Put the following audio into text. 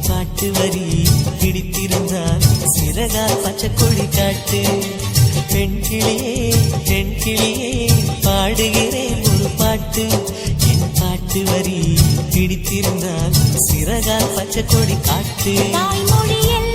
பாட்டு வரி பிடித்திருந்தால் சிறகால் பச்சைக்கொடி காட்டு. பெண் கிளியே பாடுகிறேன் ஒரு பாட்டு. என் பாட்டு வரி பிடித்திருந்தால் சிறகால் பச்சைக்கொடி காட்டு. தாய்மொழியில்